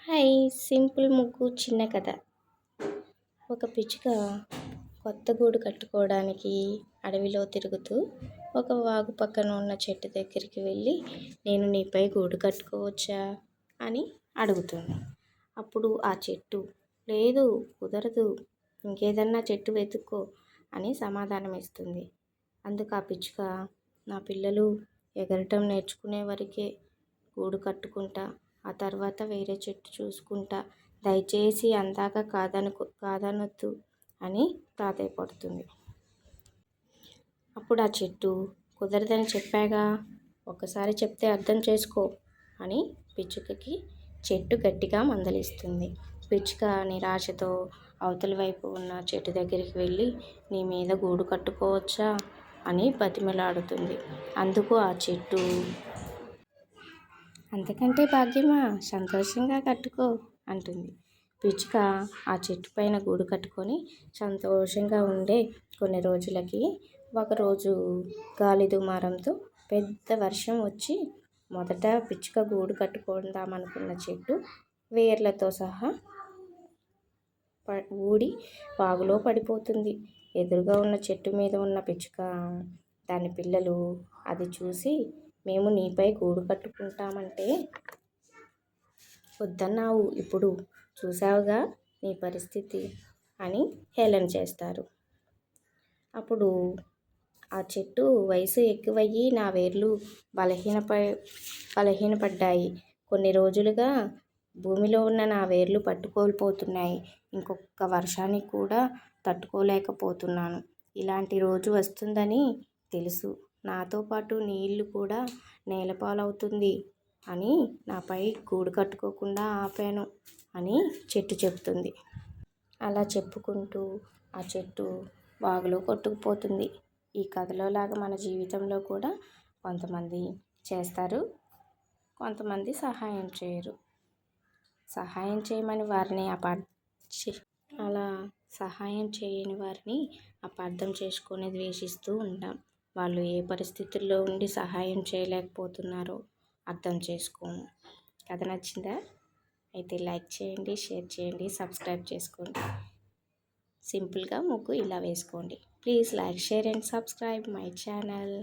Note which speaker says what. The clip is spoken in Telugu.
Speaker 1: హాయ్ సింపుల్ ముగ్గు చిన్న కథ. ఒక పిచ్చుక కొత్త గూడు కట్టుకోవడానికి అడవిలో తిరుగుతూ ఒక వాగు పక్కన ఉన్న చెట్టు దగ్గరికి వెళ్ళి, నేను నీపై గూడు కట్టుకోవచ్చా అని అడుగుతుంది. అప్పుడు ఆ చెట్టు, లేదు కుదరదు, ఇంకేదన్నా చెట్టు వెతుక్కో అని సమాధానం ఇస్తుంది. అందుకు ఆ పిచ్చుక, నా పిల్లలు ఎగరటం నేర్చుకునే వరకే గూడు కట్టుకుంటా, ఆ తర్వాత వేరే చెట్టు చూసుకుంటా, దయచేసి అందాక కాదనొద్దు అని ప్రాధేయపడుతుంది. అప్పుడు ఆ చెట్టు, కుదరదని చెప్పాగా, ఒక్కసారి చెప్తే అర్థం చేసుకో అని పిచ్చుకకి చెట్టు గట్టిగా మందలిస్తుంది. పిచ్చుక నిరాశతో అవతలి వైపు ఉన్న చెట్టు దగ్గరికి వెళ్ళి, నీ మీద గూడు కట్టుకోవచ్చా అని బతిమిలాడుతుంది. అందుకు ఆ చెట్టు, అంతకంటే భాగ్యమా, సంతోషంగా కట్టుకో అంటుంది. పిచ్చుక ఆ చెట్టు పైన గూడు కట్టుకొని సంతోషంగా ఉండే కొన్ని రోజులకి ఒకరోజు గాలి దుమారంతో పెద్ద వర్షం వచ్చి మొదట పిచ్చుక గూడు కట్టుకుందామనుకున్న చెట్టు వేర్లతో సహా ఊడి వాగులో పడిపోతుంది. ఎదురుగా ఉన్న చెట్టు మీద ఉన్న పిచ్చుక, దాని పిల్లలు అది చూసి, మేము నీపై గూడు కట్టుకుంటామంటే వద్దన్నావు, ఇప్పుడు చూసావుగా నీ పరిస్థితి అని హేళన చేస్తారు. అప్పుడు ఆ చెట్టు, వయసు ఎక్కువయ్యి నా వేర్లు బలహీనపడ్డాయి, కొన్ని రోజులుగా భూమిలో ఉన్న నా వేర్లు పట్టుకోల్పోతున్నాయి, ఇంకొక వర్షానికి కూడా తట్టుకోలేకపోతున్నాను, ఇలాంటి రోజు వస్తుందని తెలుసు, నాతో పాటు నీ ఇల్లు కూడా నేలపాలవుతుంది అని నాపై గూడు కట్టుకోకుండా ఆపాను అని చెట్టు చెప్తుంది. అలా చెప్పుకుంటూ ఆ చెట్టు వాగులో కొట్టుకుపోతుంది. ఈ కథలో లాగా మన జీవితంలో కూడా కొంతమంది చేస్తారు, కొంతమంది సహాయం చేయరు. సహాయం చేయమని వారిని అలా సహాయం చేయని వారిని అపార్థం చేసుకొని ద్వేషిస్తూ ఉంటాం. వాళ్ళు ఏ పరిస్థితుల్లో ఉండి సహాయం చేయలేకపోతున్నారో అర్థం చేసుకోము. కథ నచ్చిందా? అయితే లైక్ చేయండి, షేర్ చేయండి, సబ్స్క్రైబ్ చేసుకోండి. సింపుల్గా ముగ్గు ఇలా వేసుకోండి. Please like, share and subscribe my channel.